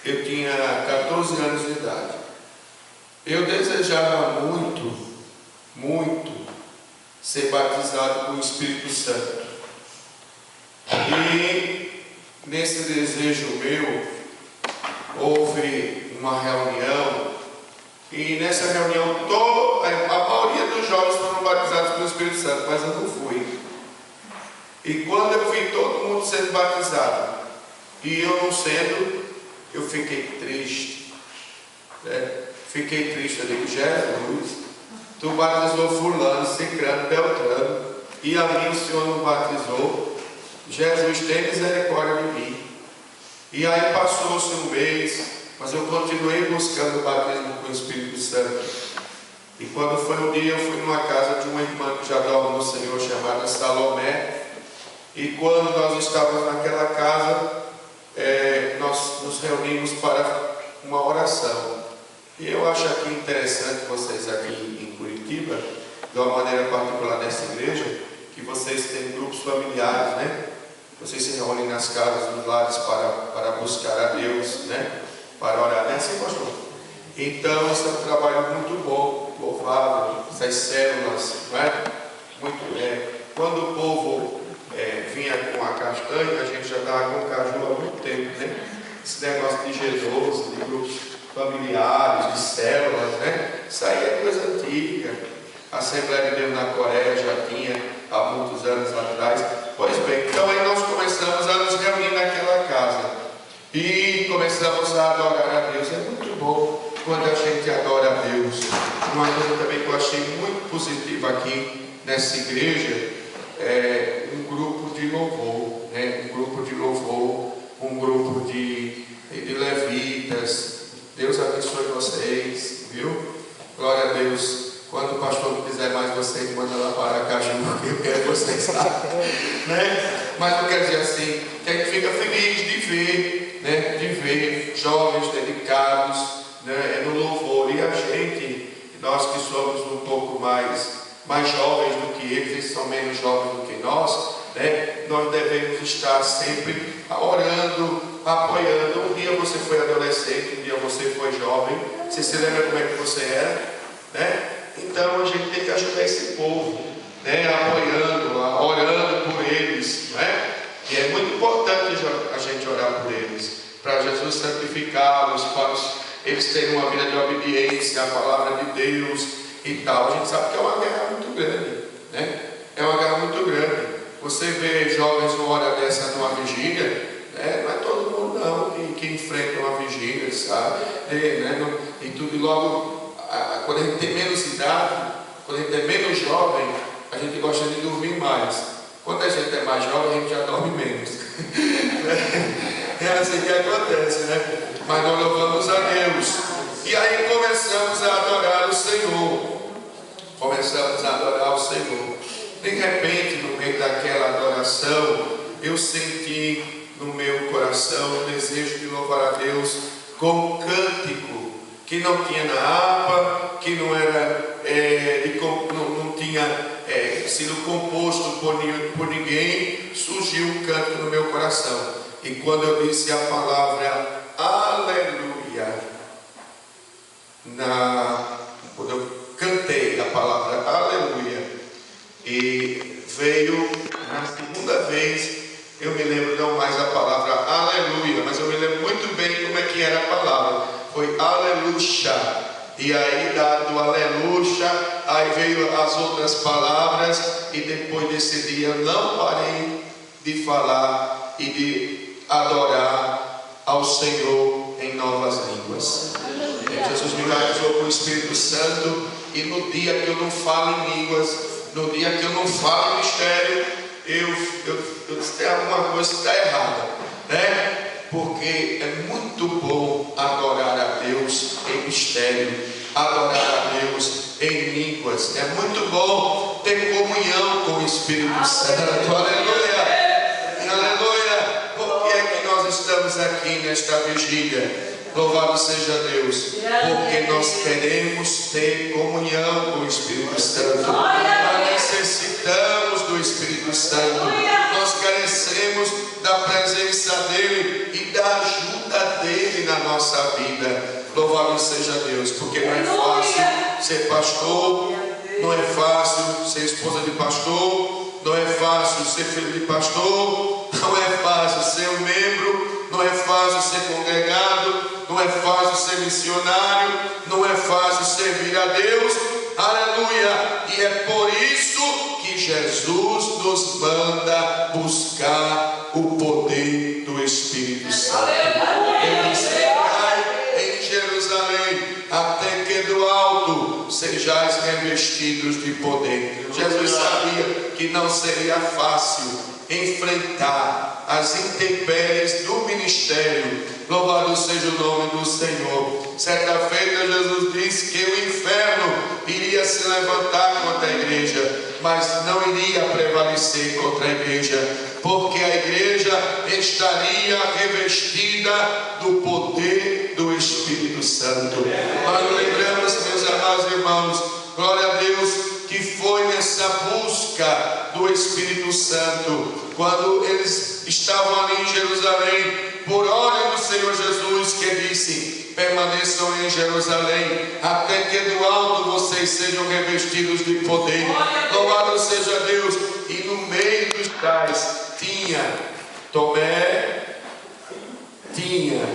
eu tinha 14 anos de idade. Eu desejava muito ser batizado com o Espírito Santo. E nesse desejo meu, houve uma reunião, e nessa reunião a maioria dos jovens foram batizados com o Espírito Santo, mas eu não fui. E quando eu vi todo mundo sendo batizado, e eu não sendo, eu fiquei triste. Fiquei triste, eu digo, Jesus, tu batizou fulano, ciclano, beltrano, e a mim o Senhor não batizou. Jesus, tem misericórdia de mim. E aí passou-se um mês, mas eu continuei buscando o batismo com o Espírito Santo. E quando foi um dia, eu fui numa casa de uma irmã que já dorme no Senhor, chamada Salomé. E quando nós estávamos naquela casa, nós nos reunimos para uma oração. E eu acho aqui interessante vocês aqui em Curitiba, de uma maneira particular nessa igreja, que vocês têm grupos familiares, né? Vocês se reúnem nas casas, nos lares para buscar a Deus, né? Para orar, né? Assim, pastor? Então, esse é um trabalho muito bom, louvável, essas células, não é? Muito bem. Quando o povo vinha com a castanha, a gente já estava com o caju há muito tempo, né? Esse negócio de G12, de grupos familiares, de células, né? Isso aí é coisa antiga. A Assembleia de Deus na Coreia já tinha há muitos anos atrás. Pois bem, então aí nós começamos a nos reunir naquela casa e começamos a adorar a Deus. É muito bom quando a gente adora a Deus. Uma coisa também que eu achei muito positiva aqui nessa igreja é um grupo de louvor, né? Um grupo de louvor, um grupo de levitas. Deus abençoe vocês, viu? Glória a Deus. Quando o pastor não quiser mais vocês, manda lá para Aracaju, porque eu quero vocês lá, né? Mas eu quero dizer assim, que a gente fica feliz de ver, né? De ver jovens dedicados, né? No louvor. E a gente, nós que somos um pouco mais jovens do que eles são menos jovens do que nós, né? Nós devemos estar sempre orando, apoiando. Um dia você foi adolescente, um dia você foi jovem. Você se lembra como é que você era, né? Então a gente tem que ajudar esse povo, né? Apoiando, orando por eles, não é? E é muito importante a gente orar por eles, para Jesus santificá-los, para eles terem uma vida de obediência à palavra de Deus e tal. A gente sabe que é uma guerra muito grande, né? É uma guerra muito grande. Você vê jovens numa hora dessa numa vigília, né? Não é todo mundo não que enfrenta uma vigília, sabe? Né? E tudo, e logo, quando a gente tem menos idade, quando a gente é menos jovem, a gente gosta de dormir mais. Quando a gente é mais jovem, a gente já dorme menos. É assim que acontece, né? Mas nós louvamos a Deus. E aí começamos a adorar o Senhor. Começamos a adorar o Senhor. De repente, no meio daquela adoração, eu senti no meu coração o desejo de louvar a Deus com um cântico que não tinha na harpa, que não era, não tinha sido composto por ninguém. Surgiu um cântico no meu coração. E quando eu disse a palavra aleluia, quando eu cantei a palavra aleluia, e veio na segunda vez, eu me lembro não mais a palavra aleluia, mas eu me lembro muito bem como é que era a palavra. Foi aleluia. E aí, dado aleluia, aí veio as outras palavras, e depois desse dia não parei de falar e de adorar ao Senhor em novas línguas. Jesus me batizou com o Espírito Santo, e no dia que eu não falo em línguas, no dia que eu não falo em mistério, eu tem alguma coisa que está errada, né? Porque é muito bom adorar a Deus em mistério, adorar a Deus em línguas. É muito bom ter comunhão com o Espírito Santo. Aleluia! Aleluia! Por que é que nós estamos aqui nesta vigília? Louvado seja Deus, porque nós queremos ter comunhão com o Espírito Santo. Nós necessitamos do Espírito Santo. Nós carecemos da presença dEle e da ajuda dEle na na nossa vida. Louvado seja Deus, porque não é fácil ser pastor, não é fácil ser esposa de pastor, não é fácil ser filho de pastor, não é fácil ser um membro, não é fácil ser congregado, não é fácil ser missionário, não é fácil servir a Deus. Aleluia! E é por isso que Jesus nos manda buscar o poder do Espírito Santo. Ele diz: ficai em Jerusalém, até que do alto sejais revestidos de poder. Jesus sabia que não seria fácil enfrentar as intempéries do ministério. Louvado seja o nome do Senhor. Certa feita Jesus disse que o inferno iria se levantar contra a igreja, mas não iria prevalecer contra a igreja, porque a igreja estaria revestida do poder do Espírito Santo. Nós lembramos, meus amados irmãos, glória a Deus, que foi nessa busca do Espírito Santo, quando eles estavam ali em Jerusalém, por ordem do Senhor Jesus, que disse: permaneçam em Jerusalém, até que do alto vocês sejam revestidos de poder. Louvado seja Deus. E no meio dos tais tinha Tomé, tinha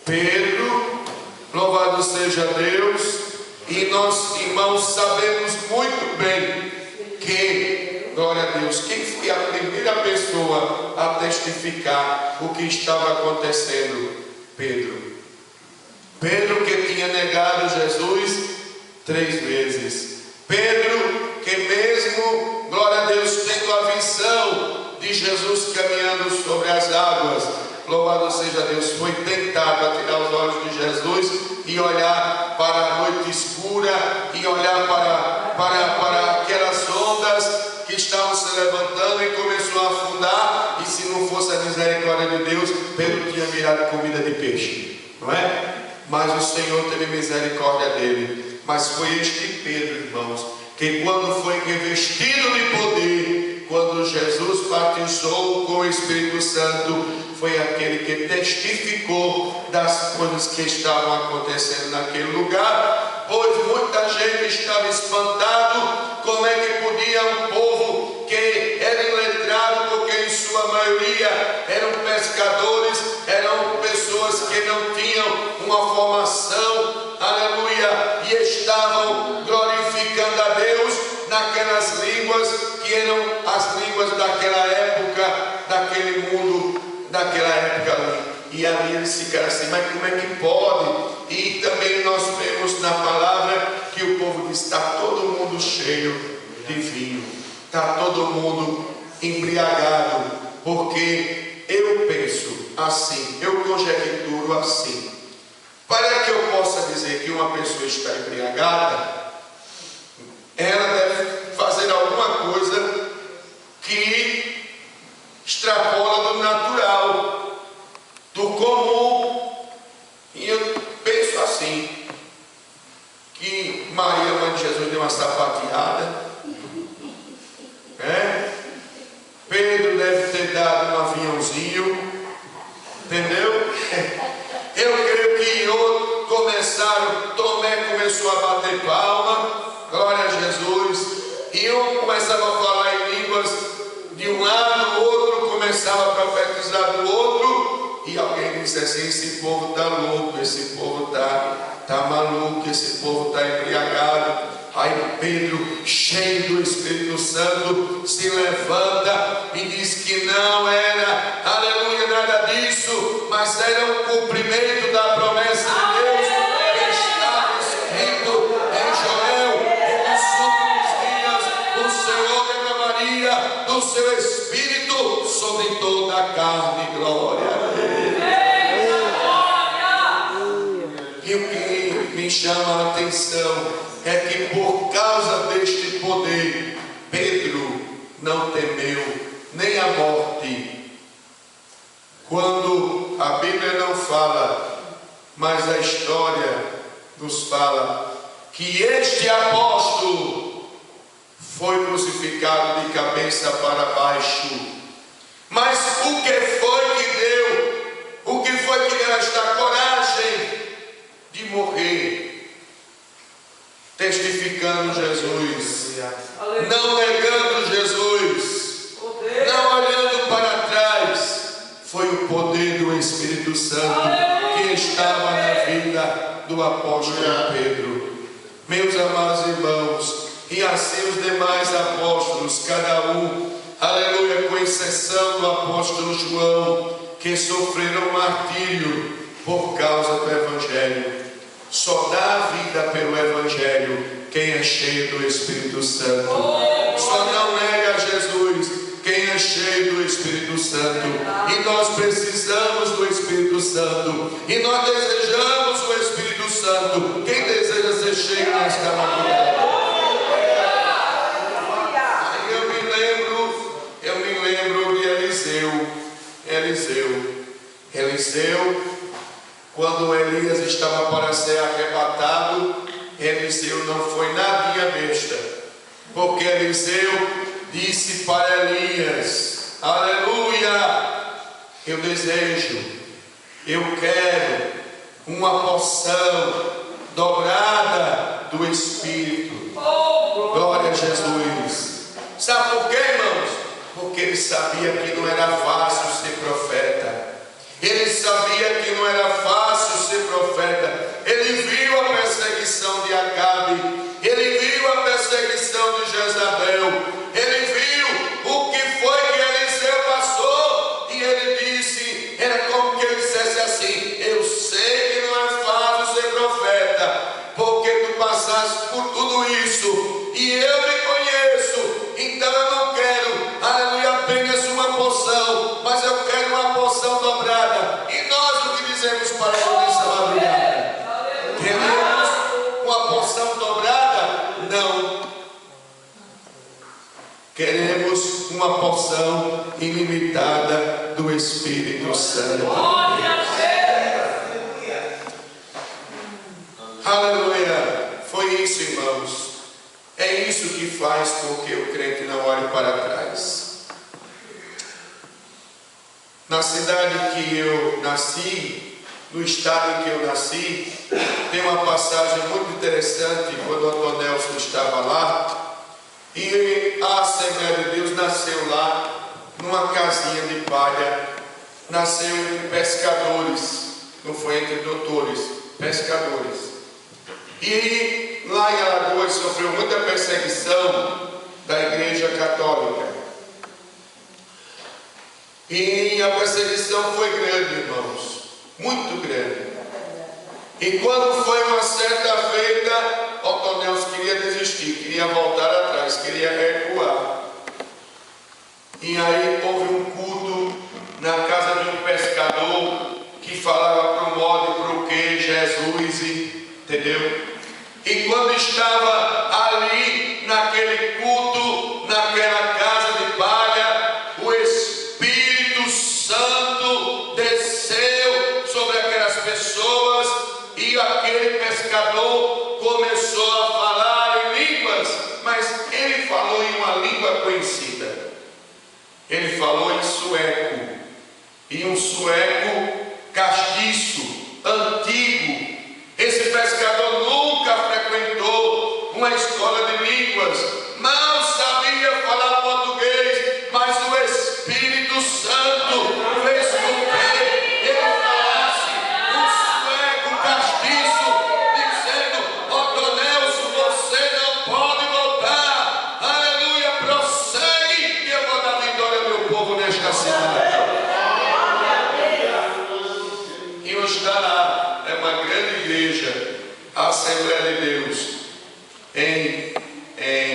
Pedro, louvado seja Deus. E nós, irmãos, sabemos muito bem que, glória a Deus, quem foi a primeira pessoa a testificar o que estava acontecendo? Pedro. Pedro, que tinha negado Jesus 3 vezes. Pedro, que mesmo, glória a Deus, tendo a visão de Jesus caminhando sobre as águas, louvado seja Deus, foi tentado a tirar os olhos de Jesus e olhar para a noite escura, e olhar para aquelas ondas que estavam se levantando, e começou a afundar. E se não fosse a misericórdia de Deus, Pedro tinha virado comida de peixe, não é? Mas o Senhor teve misericórdia dele. Mas foi este Pedro, irmãos, que quando foi revestido de poder, quando Jesus batizou com o Espírito Santo, foi aquele que testificou das coisas que estavam acontecendo naquele lugar, pois muita gente estava espantado. Como é que podia um povo que era iletrado, porque em sua maioria eram pescadores, eram pessoas que não tinham uma formação, aleluia, e estavam glorificando a Deus naquelas línguas que eram as línguas daquela época, daquele mundo, daquela época ali. E ali eles ficaram assim: mas como é que pode? E também nós vemos na palavra que o povo diz: está todo mundo cheio de vinho, está todo mundo embriagado, porque eu penso assim, eu conjecturo assim, para que eu possa dizer que uma pessoa está embriagada, ela deve fazer alguma coisa que extrapola do natural, do comum. E eu penso assim, que Maria, mãe de Jesus, deu uma sapateada, Pedro deve ter dado um aviãozinho, entendeu? Eu creio que outros começaram, Tomé começou a bater palma, glória a Jesus, e um começava a falar em línguas de um lado, o outro começava a profetizar do outro, e alguém disse assim: esse povo está louco, esse povo está maluco, esse povo está embriagado. Aí Pedro, cheio do Espírito Santo, se levanta e diz que não era, aleluia, nada disso, mas era um cumprimento da promessa de Deus que estava escrito em Joel: que nos últimos dias o Senhor derramaria do seu Espírito sobre toda a carne. Glória a Deus. E o que me chama a atenção é que por causa deste poder, Pedro não temeu nem a morte. Quando a Bíblia não fala, mas a história nos fala que este apóstolo foi crucificado de cabeça para baixo. Mas o que foi que deu? O que foi que deu esta coisa? testificando Jesus, não negando Jesus, não olhando para trás. Foi o poder do Espírito Santo que estava na vida do apóstolo Pedro. Meus amados irmãos, e assim os demais apóstolos, cada um, aleluia, com exceção do apóstolo João, que sofreram martírio por causa do Evangelho. Só dá a vida pelo Evangelho quem é cheio do Espírito Santo. Só não nega Jesus quem é cheio do Espírito Santo. E nós precisamos do Espírito Santo. E nós desejamos o Espírito Santo. Quem deseja ser cheio nesta madrugada? Eu me lembro de Eliseu, quando Elias estava para ser arrebatado, Eliseu não foi nadinha besta, porque Eliseu disse para Elias: aleluia, eu quero uma porção dobrada do Espírito. Glória a Jesus. Sabe por quê, irmãos? Porque ele sabia que não era fácil ser profeta. Ele sabia que não era fácil ser profeta. Ele viu a perseguição de Acabe, ele viu a perseguição de Jezabel, ele viu o que foi que Eliseu passou, e ele disse, era como que ele dissesse assim: eu sei que não é fácil ser profeta, porque tu passaste por tudo isso, e eu me conheço, então eu não quero, aleluia, apenas uma porção, mas eu quero uma porção dobrada. E nós o que dizemos para ele nessa madrugada? Queremos uma porção dobrada? Não. Queremos uma porção ilimitada do Espírito Santo. Aleluia. Foi isso, irmãos. É isso que faz com que o crente não olhe para trás. Na cidade que eu nasci, no estado em que eu nasci, tem uma passagem muito interessante quando o Antônio Nelson estava lá, e a Assembleia de Deus nasceu lá, numa casinha de palha, nasceu entre pescadores, não foi entre doutores, pescadores. E lá em Alagoas sofreu muita perseguição da Igreja Católica. E a perseguição foi grande, irmãos, muito grande. E quando foi uma certa feita, Otto Nelson queria desistir, queria voltar atrás, queria recuar. E aí houve um culto na casa de um pescador que falava para o modo e para o que Jesus, entendeu? E quando estava ali naquele culto, naquela casa de palha, o Espírito Santo desceu sobre aquelas pessoas e aquele pescador começou a falar em línguas, mas ele falou em uma língua conhecida. Ele falou em sueco, e um sueco castiço, antigo. Esse pescador nunca frequentou uma escola de línguas, não sabia falar português, mas o Espírito Santo fez com que ele falasse um sueco castiço, dizendo: Otto Nelson, você não pode voltar, aleluia, prossegue, que eu vou dar vitória ao meu povo nesta cidade. E hoje está lá, é uma grande igreja, a Assembleia de Deus, em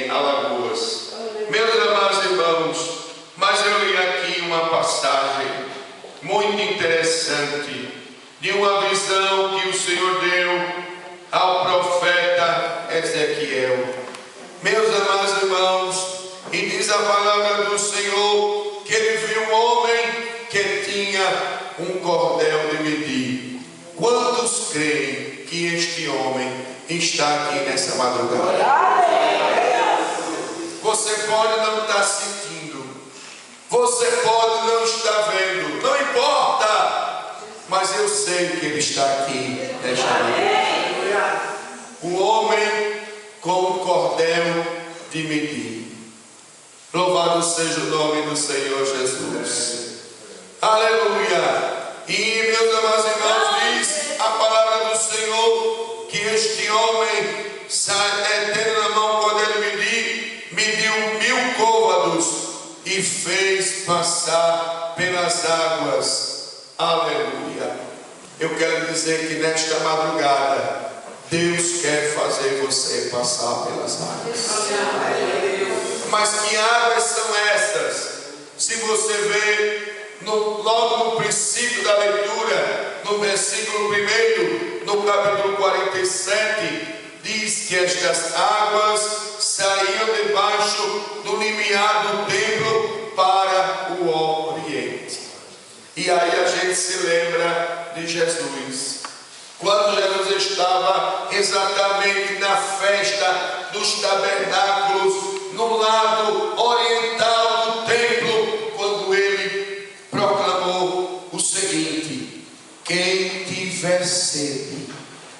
Alagoas. Meus amados irmãos, mas eu li aqui uma passagem muito interessante de uma visão que o Senhor deu ao profeta Ezequiel. Meus amados irmãos, e diz a palavra do Senhor que ele viu um homem que tinha um cordel de medir. Quantos creem que este homem está aqui nessa madrugada? Você pode não estar sentindo, você pode não estar vendo, não importa, mas eu sei que ele está aqui nesta madrugada. O homem com um cordel de medir. Louvado seja o nome do Senhor Jesus. Aleluia. E meus amados irmãos, diz a palavra do Senhor que este homem, tendo na mão quando ele mediu 1000 côvados e fez passar pelas águas. Aleluia. Eu quero dizer que nesta madrugada Deus quer fazer você passar pelas águas. Mas que águas são estas? Se você vê logo no princípio da leitura, no versículo 1, no capítulo 47, diz que estas águas saíam debaixo do limiar do templo para o oriente. E aí a gente se lembra de Jesus. Quando Jesus estava exatamente na festa dos tabernáculos, no lado oriental do templo, quando ele proclamou o seguinte: quem tiver sede,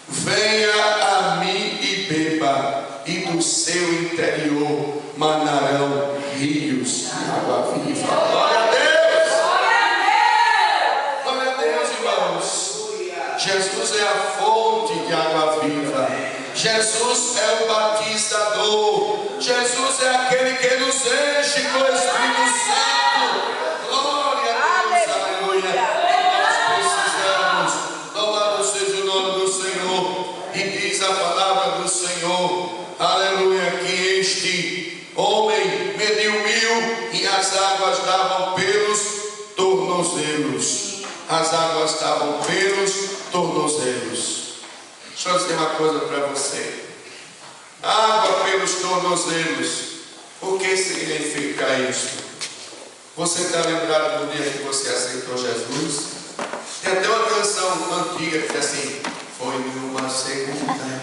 venha a mim e beba, e do seu interior manarão rios de água viva. Glória a Deus! Glória a Deus, irmãos. Jesus é a fonte de água viva. Jesus é o batizador. Jesus é aquele que nos enche com o Espírito Santo. Glória a Deus, aleluia. Nós precisamos. Louvado seja o nome do Senhor. E diz a palavra do Senhor, aleluia, que este homem mediu 1000 e as águas davam pelos tornozelos. As águas estavam pelos tornozelos. Deixa eu dizer uma coisa para você. Água pelos tornozelos. O que significa isso? Você está lembrado do dia que você aceitou Jesus? Tem até uma canção antiga que diz assim: foi numa segunda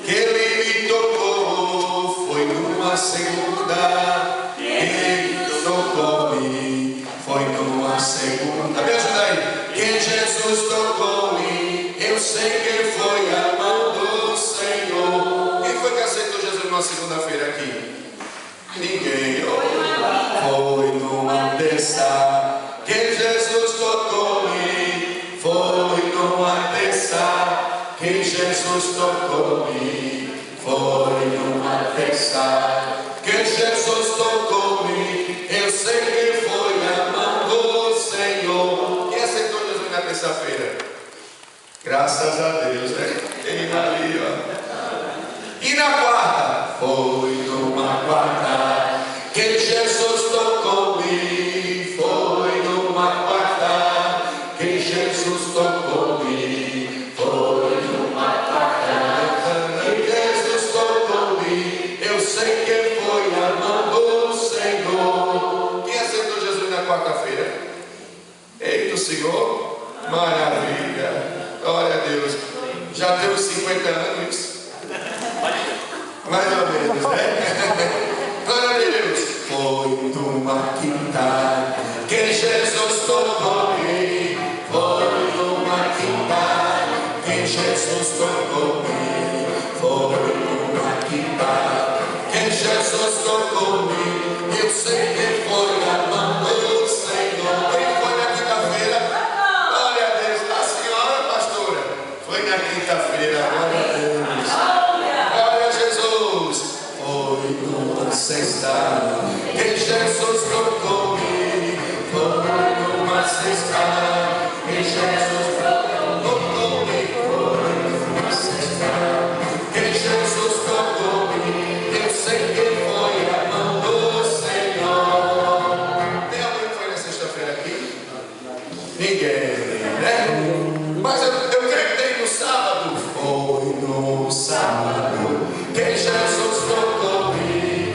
que ele me tocou. Foi numa segunda que ele tocou-me. Foi numa segunda. Me ajuda aí. Que Jesus tocou-me. Eu sei que foi a mão do Senhor. Quem foi que aceitou Jesus numa segunda-feira aqui? Ninguém. Foi numa terça que Jesus tocou-me. Foi numa terça que Jesus tocou-me. Foi numa terça que Jesus tocou-me. Eu sei que foi a mão do Senhor. Quem aceitou Jesus na terça-feira? Graças a Deus, né? Tem ali, ó. E na quarta? Foi numa quarta que Jesus tocou-me. Foi numa quarta que Jesus tocou-me. Foi numa quarta que Jesus tocou-me. Eu sei que foi a mão do Senhor. Quem aceitou Jesus na quarta-feira? Eita, o Senhor, maravilha. Glória a Deus. Já temos 50 anos. Mais ou menos, né? Glória a Deus. Foi numa quinta que Jesus tocou-me. Foi numa quinta que Jesus tocou-me. Foi numa quinta que Jesus tocou-me. Eu sei que foi a mão do Senhor. Quem foi na quinta-feira? Glória a Deus. A senhora, pastora, foi na quinta-feira. Glória a Deus. Glória a Jesus. Foi numa sexta que Jesus tocou-me. Foi numa sexta que Jesus tocou-me. Foi numa sexta que Jesus tocou-me. Eu sei que foi a mão do Senhor. Tem alguém que foi na sexta-feira aqui? Ninguém, né? Mas eu creio que tem no sábado. Foi no sábado que Jesus tocou-me.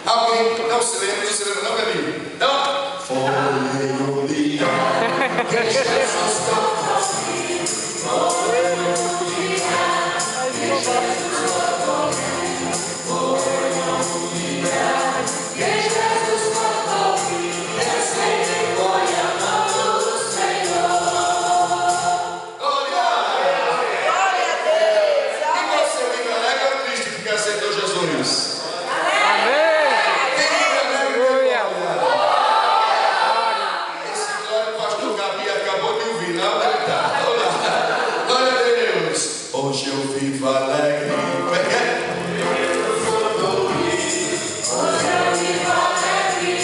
Alguém não se lembra, não, meu amigo? Não? Foi o dia que Jesus tocou comigo. Foi o dia que Jesus tocou comigo. Foi o dia que Jesus tocou comigo. Eu sei que foi a mão do Senhor. Glória a Deus. E você fica alegre ou triste porque aceitou Jesus? Hoje eu vivo alegre. Como é que é? Hoje eu vivo alegre.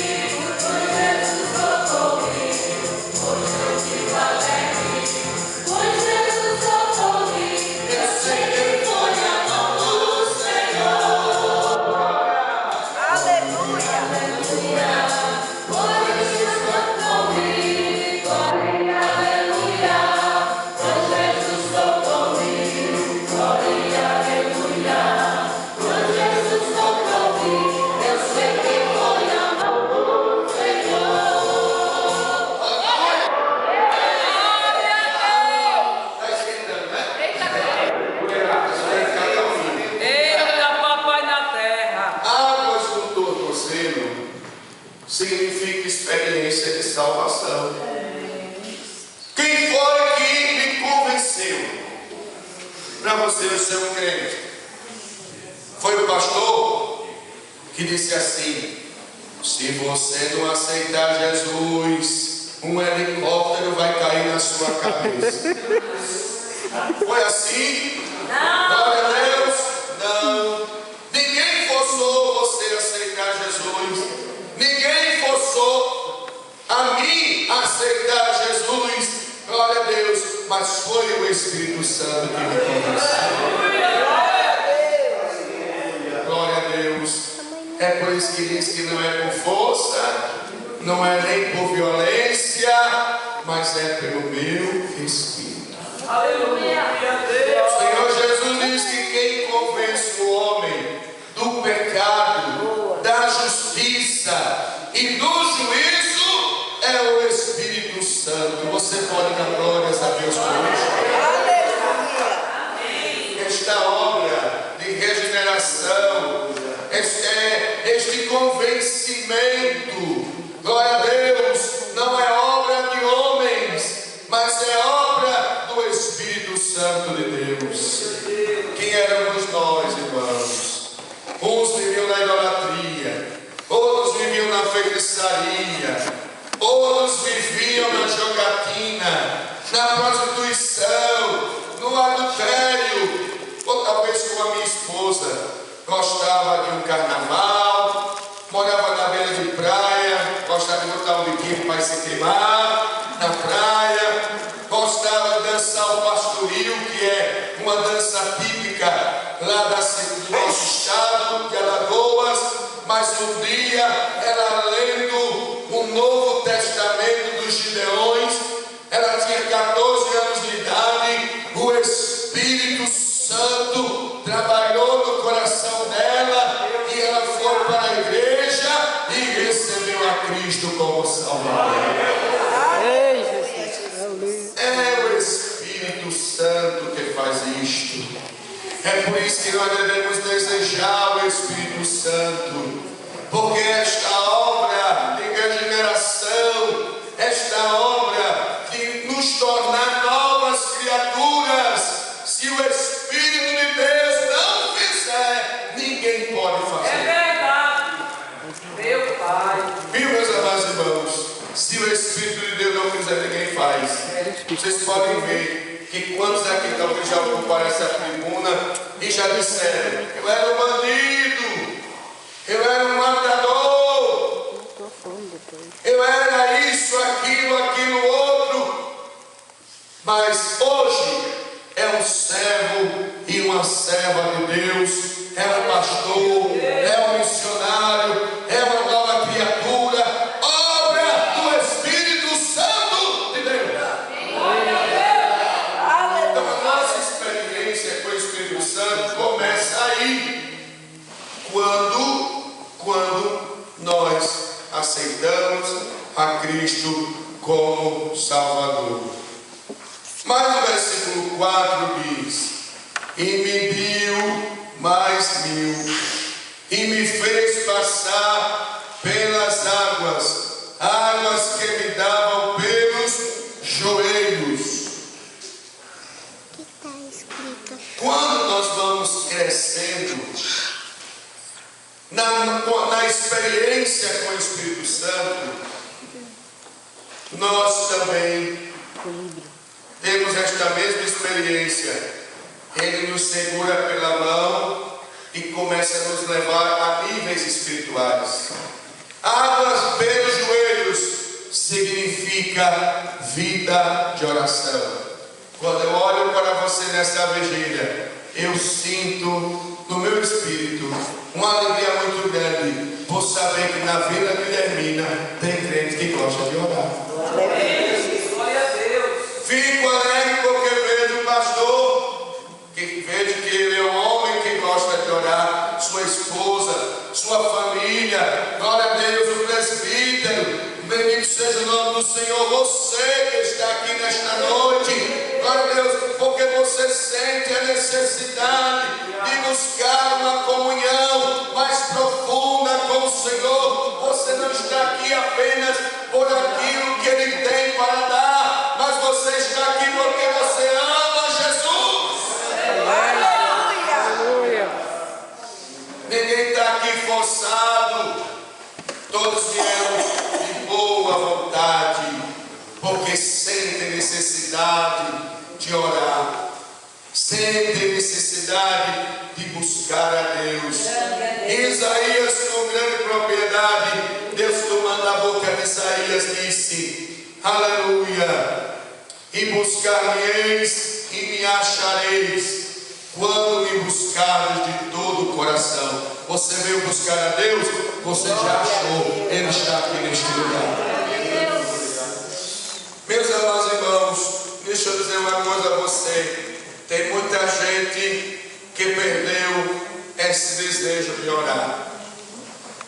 Pois Jesus tocou comigo. Hoje eu vivo alegre. Pois Jesus tocou comigo. Eu sei que foi a mão do Senhor. Aleluia. Aleluia. Pois Jesus tocou comigo. Aleluia. Pois Jesus tocou comigo. Glória, aleluia, pois Jesus tocou comigo, eu sei que foi a mão do Senhor. Está esquentando, né? Eita, papai na terra. Águas no tornozelo significa experiência de salvação. Quem foi que me convenceu para você ser um crente? Foi o pastor que disse assim: se você não aceitar Jesus, um helicóptero vai cair na sua cabeça. Foi assim? Não. Glória a Deus. Não. Ninguém forçou você a aceitar Jesus. Ninguém forçou a mim a aceitar Jesus. Glória a Deus. Mas foi o Espírito Santo que me convenceu. Glória a Deus. É por isso que diz que não é por força, não é nem por violência, mas é pelo meu Espírito. Aleluia. O Senhor Jesus diz que quem convence o homem do pecado, da justiça e do juízo é o Espírito Santo. Você pode dar glórias a Deus por isso. Esta obra de regeneração, este convencimento, glória a Deus, não é obra de homens, mas é obra do Espírito Santo de Deus. Quem éramos nós, irmãos? Uns viviam na idolatria, outros viviam na feitiçaria, outros viviam na jogatina, na prostituição, no adultério, ou talvez como a minha esposa gostava de um carnaval, morava na beira de praia, gostava de botar um biquíni para se queimar na praia, gostava de dançar o pastoril, que é uma dança típica lá do nosso estado de Alagoas, mas um dia ela lendo o Novo Testamento dos Gideões, ela tinha 14 anos de idade, o Espírito Santo trabalhou no coração dela e ela foi para a igreja e recebeu a Cristo como Salvador. É o Espírito Santo que faz isto. É por isso que nós devemos desejar o Espírito Santo, porque esta obra de regeneração, esta obra de nos tornar novas criaturas, se o Espírito de Deus não fizer, ninguém pode fazer. É verdade. Meu Pai. Viu, meus amados irmãos? Se o Espírito de Deus não fizer, ninguém faz. Vocês podem ver que quantos aqui talvez já ocuparam essa tribuna e já disseram: eu era um bandido, eu era um matador, eu era isso, aquilo, outro. Mas hoje é um servo e uma serva de Deus, é um pastor, é um missionário, é uma nova criatura, obra do Espírito Santo de Deus. Então a nossa experiência com o Espírito Santo começa aí, quando Senhor Salvador. Mas o versículo 4 diz: e me deu mais 1000, e me fez passar pelas águas, águas que me davam pelos joelhos. Quando nós vamos crescendo na experiência com o Espírito Santo, nós também temos esta mesma experiência. Ele nos segura pela mão e começa a nos levar a níveis espirituais. Águas pelos joelhos significa vida de oração. Quando eu olho para você nessa vigília, eu sinto no meu espírito uma alegria muito grande por saber que na Vila Guilhermina tem crente que gosta de orar. Glória a Deus. Fico alegre porque vejo o pastor, vejo que ele é um homem que gosta de orar, sua esposa, sua família, glória a Deus, o presbítero. Bendito seja o nome do Senhor, você que está aqui nesta noite, glória a Deus, porque você sente a necessidade de buscar uma comunhão mais profunda com o Senhor. Você não está aqui apenas por aquilo que Ele tem para dar, mas você está aqui porque você ama Jesus. Aleluia. Ninguém está aqui forçado, todos vieram de boa vontade, porque sentem necessidade de orar, sentem necessidade de buscar a Deus. Isaías, com grande propriedade, Deus tomando a boca de Isaías, disse: aleluia, e buscar-me-eis e me achareis, quando me buscares de todo o coração. Você veio buscar a Deus, você já achou, Ele está aqui neste lugar. Meus amados irmãos, deixa eu dizer uma coisa a você. Tem muita gente que perdeu esse desejo de orar.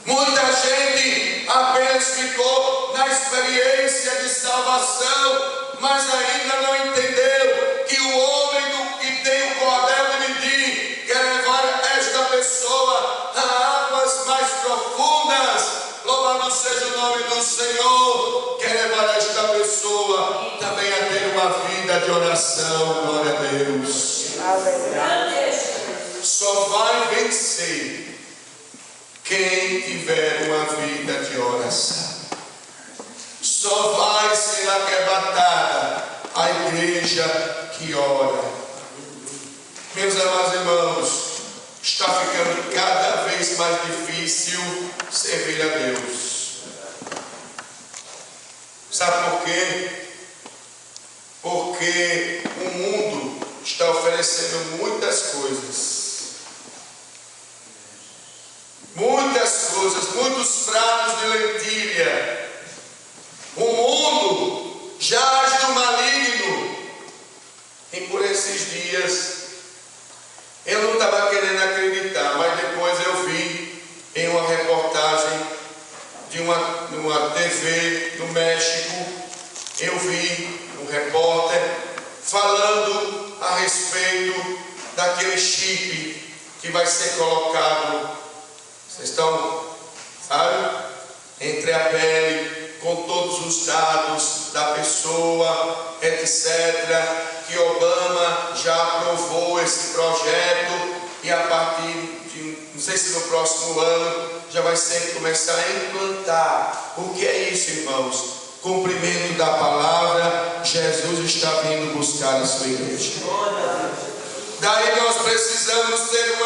Muita gente apenas ficou na experiência de salvação, mas ainda não entendeu que o homem que tem o cordel de medir quer levar esta pessoa a águas mais profundas. Louvado seja o nome do Senhor. Quer levar esta pessoa também a ter uma vida de oração. Glória a Deus. Só vai vencer quem tiver uma vida de oração. Só vai ser arrebatada a igreja que ora. Meus amados irmãos, está ficando cada vez mais difícil servir a Deus. Sabe por quê? Porque o mundo está oferecendo muitas coisas. Muitos pratos de lentilha. O mundo jaz do maligno. E por esses dias, eu não estava querendo acreditar, mas depois eu vi em uma reportagem de uma TV no México, eu vi um repórter falando a respeito daquele chip que vai ser colocado, vocês estão, sabe, entre a pele, com todos os dados da pessoa, etc., que Obama já aprovou esse projeto e a partir de, não sei se no próximo ano, já vai começar a implantar. O que é isso, irmãos? Cumprimento da palavra. Jesus está vindo buscar a sua igreja. Daí nós precisamos ter uma